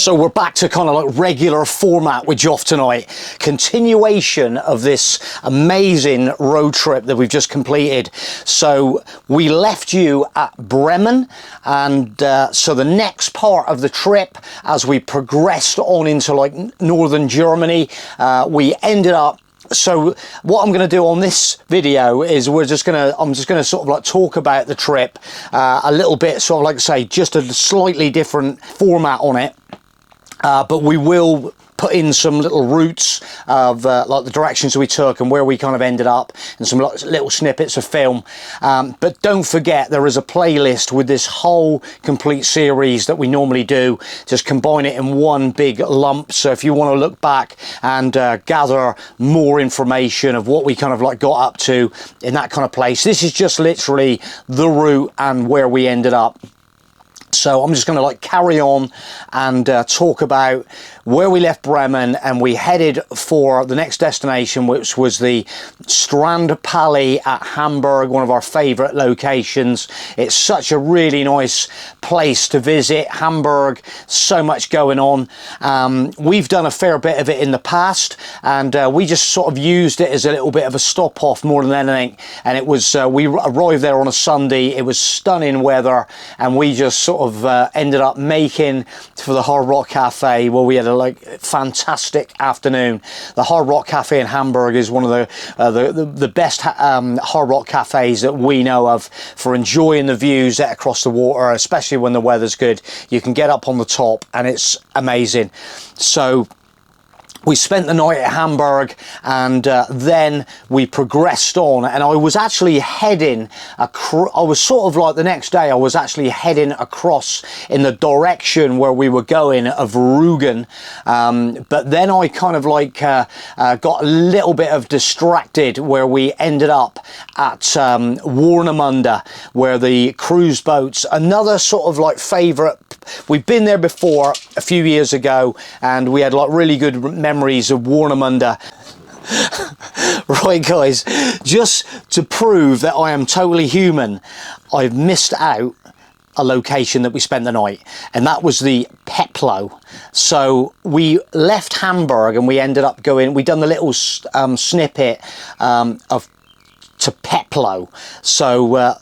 So we're back to kind of like regular format with Joff tonight. Continuation of this amazing road trip that we've just completed. So we left you at Bremen, and so the next part of the trip, as we progressed on into like northern Germany, we ended up. So what I'm going to do on this video is I'm just going to sort of like talk about the trip a little bit, sort of like I say, just a slightly different format on it. But we will put in some little routes of like the directions we took and where we kind of ended up, and some little snippets of film. But don't forget, there is a playlist with this whole complete series that we normally do. Just combine it in one big lump. So if you want to look back and gather more information of what we kind of like got up to in that kind of place, this is just literally the route and where we ended up. So I'm just going to like carry on and talk about where we left Bremen, and we headed for the next destination, which was the Strand Pauli at Hamburg, one of our favourite locations. It's such a really nice place to visit, Hamburg, so much going on. We've done a fair bit of it in the past, and we just sort of used it as a little bit of a stop off more than anything. And it was, we arrived there on a Sunday, it was stunning weather, and we just sort of ended up making for the Hard Rock Cafe, where we had a like fantastic afternoon. The Hard Rock Cafe in Hamburg is one of the best Hard Rock cafes that we know of for enjoying the views across the water, especially when the weather's good. You can get up on the top and it's amazing. So we spent the night at Hamburg, and then we progressed on, and I was actually heading I was sort of like the next day I was actually heading across in the direction where we were going of Rugen, but then I kind of like got a little bit of distracted, where we ended up at Warnemünde, where the cruise boats, another sort of like favourite. We've been there before a few years ago, and we had like really good memories of Warnemünde. Right guys, just to prove that I am totally human, I've missed out a location that we spent the night, and that was the Peplo. So we left Hamburg and we ended up going, we done the little snippet of to Peplo. So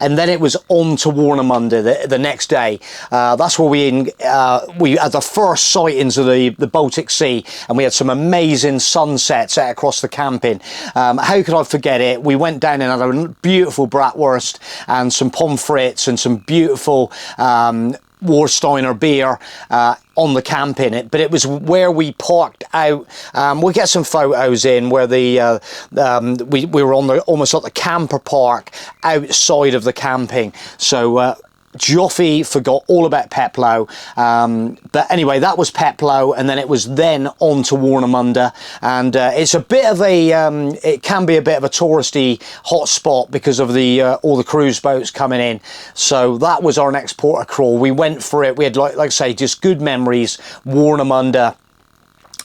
and then it was on to Warnemünde the next day. That's where we had the first sightings of the Baltic Sea, and we had some amazing sunsets out across the camping. How could I forget it? We went down and had a beautiful bratwurst and some pommes frites and some beautiful Warsteiner beer on the camping. But it was where we parked out. We'll get some photos in where the we were on the almost like the camper park outside of the camping. So Joffy forgot all about Peplo, but anyway, that was Peplo, and then it was then on to Warnemünde, and it's a bit of a it can be a bit of a touristy hotspot because of the all the cruise boats coming in. So that was our next port of call. We went for it. We had like I say, just good memories. Warnemünde,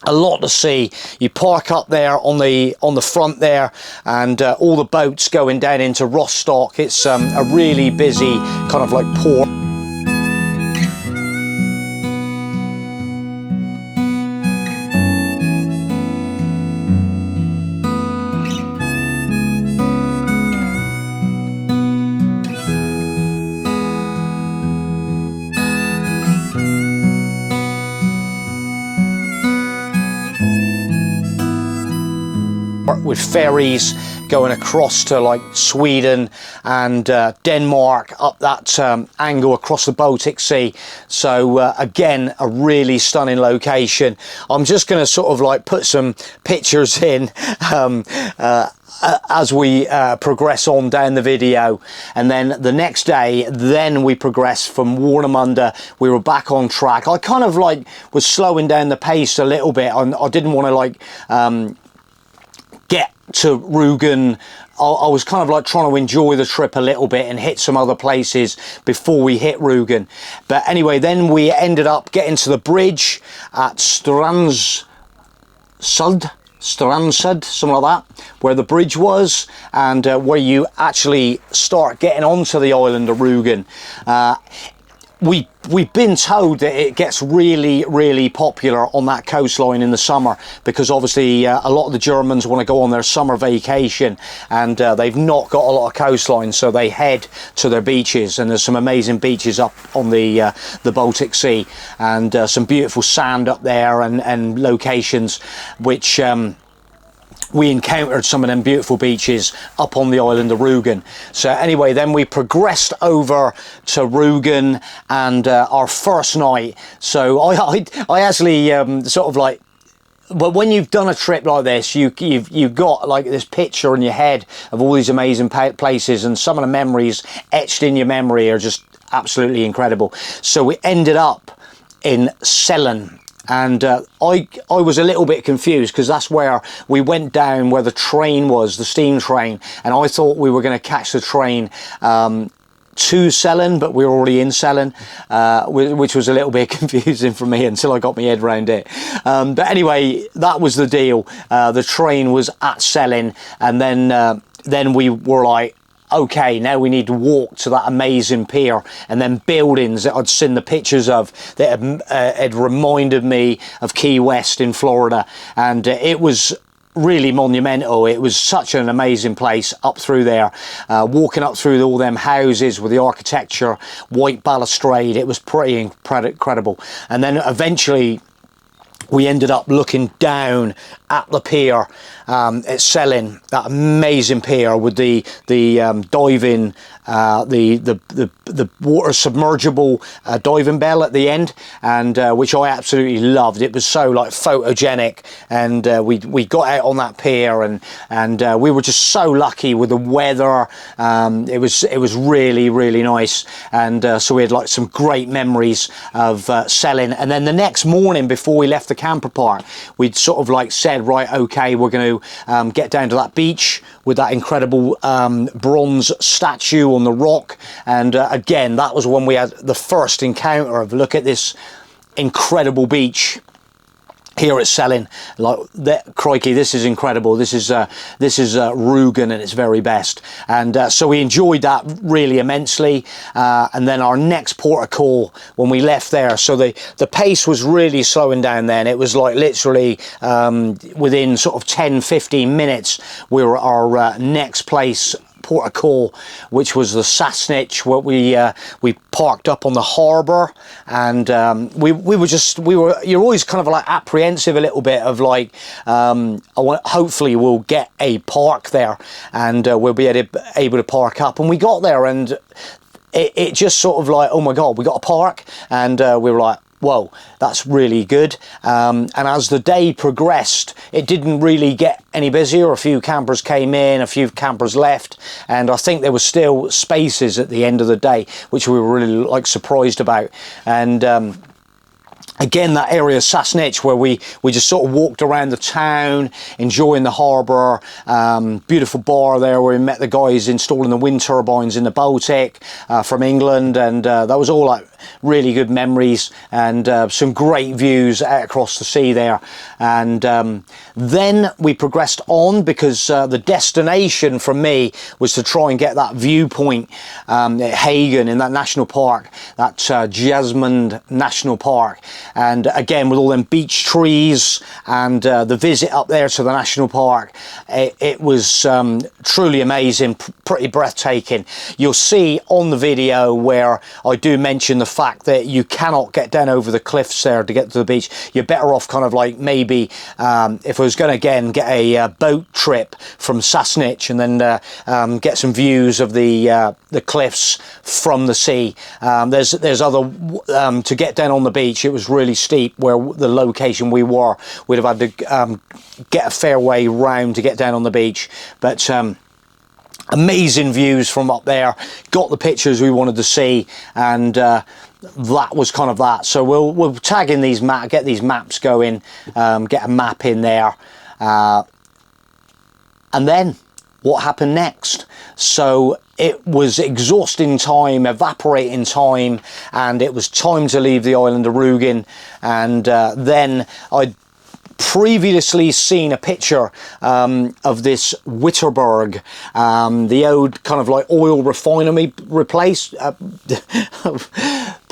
a lot to see. You park up there on the front there, and all the boats going down into Rostock. It's a really busy kind of like port. With ferries going across to like Sweden and Denmark, up that angle across the Baltic Sea. So again, a really stunning location. I'm just going to sort of like put some pictures in as we progress on down the video, and then the next day then we progressed from Warnemünde. We were back on track. I kind of like was slowing down the pace a little bit. I didn't want to like get to Rugen. I was kind of like trying to enjoy the trip a little bit and hit some other places before we hit Rugen. But anyway, then we ended up getting to the bridge at Strandsud, something like that, where the bridge was, and where you actually start getting onto the island of Rugen. we've been told that it gets really popular on that coastline in the summer, because obviously a lot of the Germans want to go on their summer vacation, and they've not got a lot of coastline, so they head to their beaches. And there's some amazing beaches up on the Baltic Sea, and some beautiful sand up there, and locations which we encountered some of them beautiful beaches up on the island of Rugen. So anyway, then we progressed over to Rugen, and our first night. So I actually sort of like, but when you've done a trip like this, you've got like this picture in your head of all these amazing places, and some of the memories etched in your memory are just absolutely incredible. So we ended up in Celle. And I was a little bit confused, because that's where we went down, where the train was, the steam train, and I thought we were going to catch the train to Celle, but we were already in Celle, which was a little bit confusing for me until I got my head around it. But anyway, that was the deal. The train was at Celle, and then we were like, okay, now we need to walk to that amazing pier, and then buildings that I'd seen the pictures of that had reminded me of Key West in Florida. And it was really monumental. It was such an amazing place up through there, walking up through all them houses with the architecture, white balustrade. It was pretty incredible. And then eventually we ended up looking down at the pier at Celle, that amazing pier with the diving, the water submergible diving bell at the end, and which I absolutely loved. It was so like photogenic, and we got out on that pier, and we were just so lucky with the weather. It was really nice, and so we had like some great memories of Celle. And then the next morning, before we left the camper park, we'd sort of like said, right, okay, we're going to get down to that beach with that incredible bronze statue on the rock. And again, that was when we had the first encounter of, look at this incredible beach here at Celle. Like that, crikey, this is incredible. This is Rugen at its very best. And so we enjoyed that really immensely. And then our next port of call when we left there, so the pace was really slowing down then. It was like literally within sort of 10-15 minutes we were at our next place, port of call, which was the Sassnitz, where we parked up on the harbour. And you're always kind of like apprehensive a little bit of like, hopefully we'll get a park there, and we'll be able to park up. And we got there, and it just sort of like, oh my god, we got a park. And we were like, whoa, that's really good. And as the day progressed, it didn't really get any busier. A few campers came in, a few campers left, and I think there were still spaces at the end of the day, which we were really like surprised about. And again, that area of Sassnitz, where we just sort of walked around the town, enjoying the harbour, beautiful bar there where we met the guys installing the wind turbines in the Baltic from England, and that was all like really good memories, and some great views out across the sea there. And then we progressed on, because the destination for me was to try and get that viewpoint at Hagen in that national park, that Jasmine National Park. And again, with all them beech trees and the visit up there to the national park, it was truly amazing, pretty breathtaking. You'll see on the video where I do mention the fact that you cannot get down over the cliffs there to get to the beach. You're better off kind of like maybe if I was going to again get a boat trip from Sassnitz, and then get some views of the cliffs from the sea. There's other to get down on the beach. It was really steep where the location we were. We'd have had to get a fair way round to get down on the beach, but amazing views from up there. Got the pictures we wanted to see, and that was kind of that. So we'll tag in these get these maps going, get a map in there, and then what happened next? So it was exhausting time, evaporating time, and it was time to leave the island of Rugen. And then I'd previously seen a picture of this Wittenberg, the old kind of like oil refinery place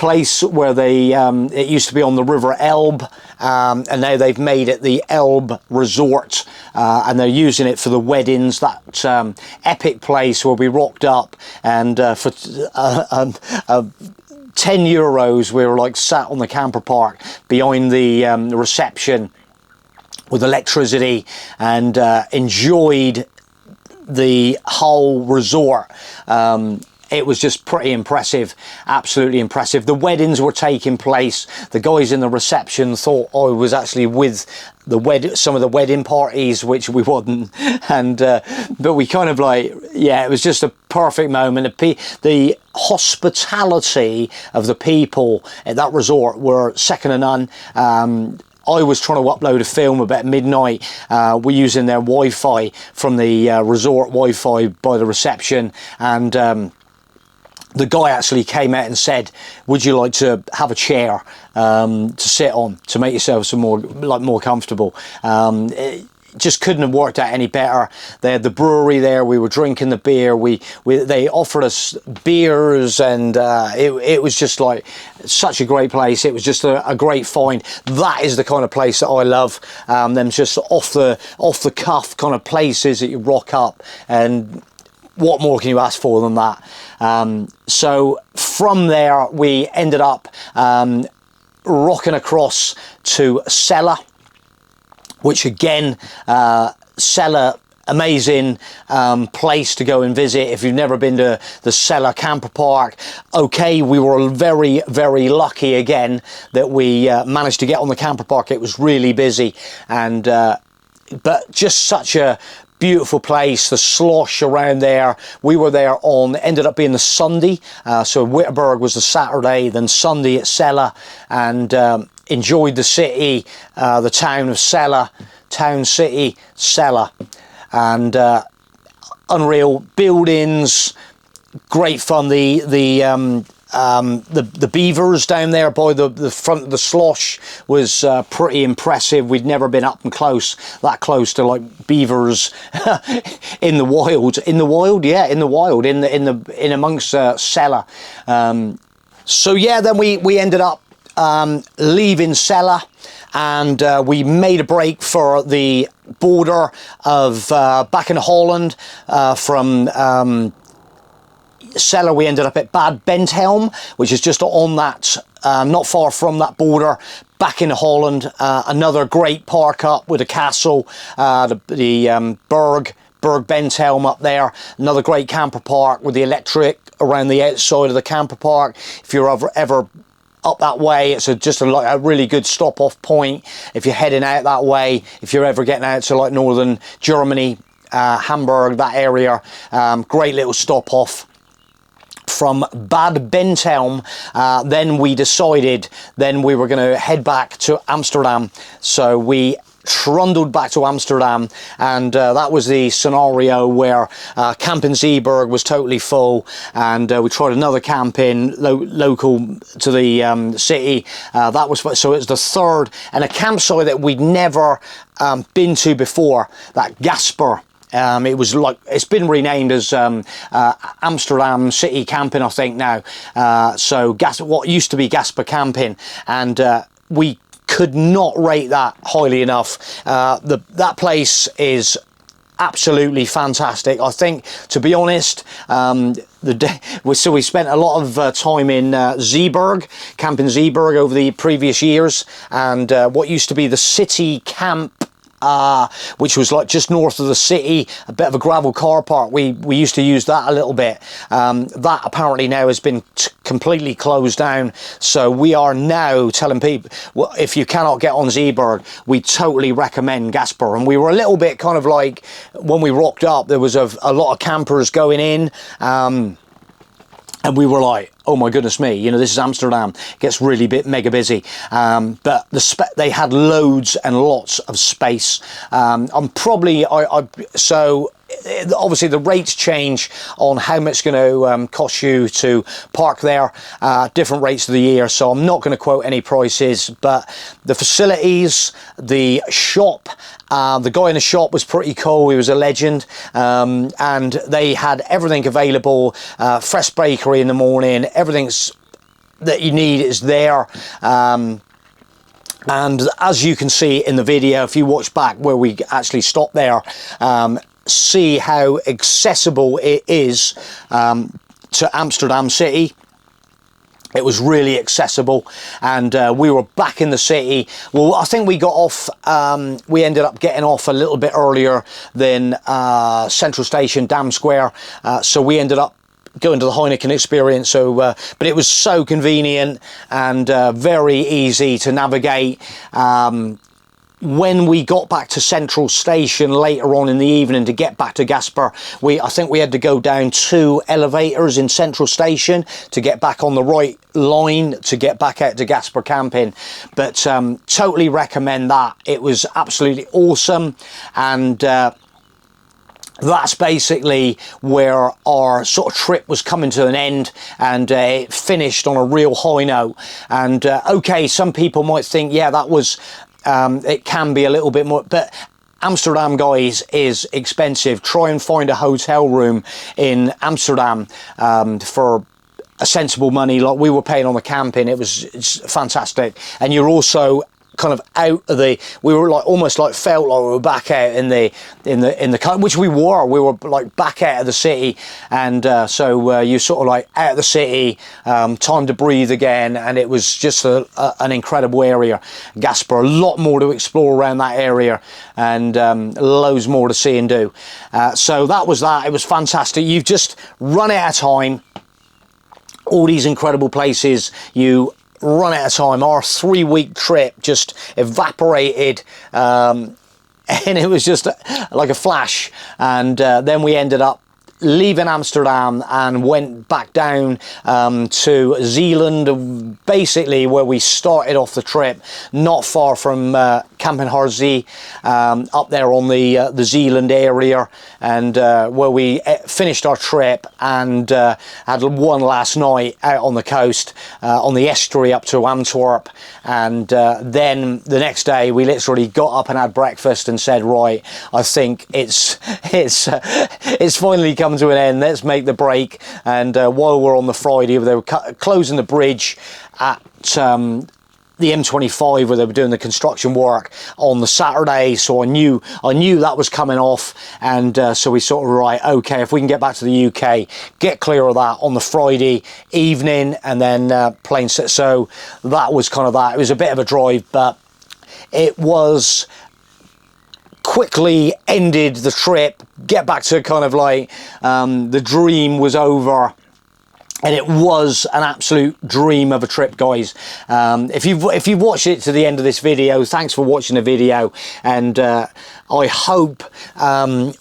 place where they it used to be on the River Elbe, and now they've made it the Elbe Resort, and they're using it for the weddings. That epic place where we rocked up, and for 10 euros we were like sat on the camper park behind the reception with electricity, and enjoyed the whole resort. It was just pretty impressive, absolutely impressive. The weddings were taking place. The guys in the reception thought I was actually with some of the wedding parties, which we wasn't. And but we kind of like, yeah, it was just a perfect moment. The hospitality of the people at that resort were second to none. I was trying to upload a film about midnight. We're using their Wi-Fi from the resort Wi-Fi by the reception, and the guy actually came out and said, would you like to have a chair to sit on to make yourself some more comfortable? It just couldn't have worked out any better. They had the brewery there. We were drinking the beer. They offered us beers, and it was just like such a great place. It was just a great find. That is the kind of place that I love. Them just off the cuff kind of places that you rock up, and what more can you ask for than that? So from there we ended up rocking across to Celle, which again, Celle, amazing place to go and visit if you've never been to the Celle camper park. Okay, we were very, very lucky again that we managed to get on the camper park. It was really busy, and but just such a beautiful place. The slosh around there. We were there on, ended up being the Sunday, so Wittenberg was the Saturday, then Sunday at Celle, and enjoyed the city, the town of Celle, city Celle, and unreal buildings, great fun. The beavers down there by the front of the slosh was pretty impressive. We'd never been up and that close to like beavers in the wild. In amongst Celle. So yeah, then we ended up leaving Celle, and we made a break for the border of back in Holland. From Celle, we ended up at Bad Bentheim, which is just on that, not far from that border, back in Holland. Another great park up with a castle, the Berg Bentheim up there. Another great camper park with the electric around the outside of the camper park. If you're ever up that way, it's just a really good stop-off point if you're heading out that way. If you're ever getting out to like northern Germany, Hamburg, that area, great little stop-off. From Bad Bentheim, then we decided then we were going to head back to Amsterdam. So we trundled back to Amsterdam, and that was the scenario where Camp in Zeeburg was totally full, and we tried another camp in local to the city. That was so it was the third, and a campsite that we'd never been to before, that Gasper. It was like, it's been renamed as Amsterdam City Camping, I think now. So what used to be Gasper Camping, and we could not rate that highly enough. That place is absolutely fantastic. I think, to be honest, so we spent a lot of time in Zeeburg, Camp in Zeeburg over the previous years, and what used to be the city camp, which was like just north of the city, a bit of a gravel car park. We used to use that a little bit. That apparently now has been completely closed down. So we are now telling people, well, if you cannot get on Zeeburg, we totally recommend Gasper. And we were a little bit kind of like, when we rocked up, there was a lot of campers going in. And we were like, oh my goodness me, you know, this is Amsterdam. It gets really mega busy. But they had loads and lots of space. So obviously the rates change on how much it's going to cost you to park there, different rates of the year. So I'm not going to quote any prices, but the facilities, the shop, the guy in the shop was pretty cool. He was a legend, and they had everything available. Fresh bakery in the morning. Everything's that you need is there. And as you can see in the video, if you watch back where we actually stopped there, see how accessible it is to Amsterdam city. It was really accessible, and we were back in the city. Well, I think we got off, we ended up getting off a little bit earlier than Central Station, Dam Square, so we ended up going to the Heineken experience. So but it was so convenient and very easy to navigate. When we got back to Central Station later on in the evening to get back to Gasper, I think we had to go down 2 elevators in Central Station to get back on the right line to get back out to Gasper camping. But totally recommend that. It was absolutely awesome, and that's basically where our sort of trip was coming to an end, and it finished on a real high note. And okay, some people might think, yeah, that was it can be a little bit more, but Amsterdam, guys, is expensive. Try and find a hotel room in Amsterdam for a sensible money like we were paying on the camping. It's fantastic, and you're also kind of out of the, we were like almost like felt like we were back out in the which we were like back out of the city, and so you sort of like out of the city, time to breathe again, and it was just an incredible area. Gasper, a lot more to explore around that area, and loads more to see and do. So that was that. It was fantastic. You've just run out of time. All these incredible places, you run out of time. Our 3-week trip just evaporated, and it was just like a flash. And then we ended up leaving Amsterdam and went back down to Zeeland, basically where we started off the trip, not far from Kampenharzee, up there on the Zeeland area, and where we finished our trip and had one last night out on the coast, on the estuary up to Antwerp. And then the next day we literally got up and had breakfast and said, right, I think it's finally come to an end. Let's make the break. And while we're on the Friday, they were closing the bridge at the M25 where they were doing the construction work on the Saturday, so I knew that was coming off, and so we sort of, right, okay, if we can get back to the UK, get clear of that on the Friday evening, and then plane set. So that was kind of that. It was a bit of a drive, but it was quickly ended the trip, get back to kind of like the dream was over. And it was an absolute dream of a trip, guys. If you've watched it to the end of this video, thanks for watching the video, and I hope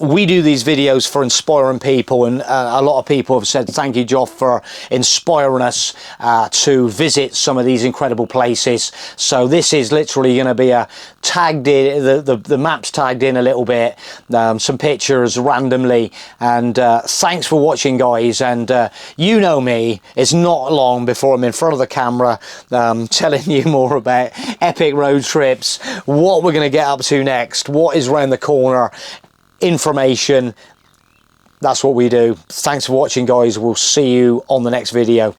we do these videos for inspiring people, and a lot of people have said thank you, Joff, for inspiring us to visit some of these incredible places. So this is literally going to be a tagged in, the maps tagged in a little bit, some pictures randomly, and thanks for watching, guys. And you know me, it's not long before I'm in front of the camera telling you more about epic road trips, what we're going to get up to next, what is around the corner, information. That's what we do. Thanks for watching, guys. We'll see you on the next video.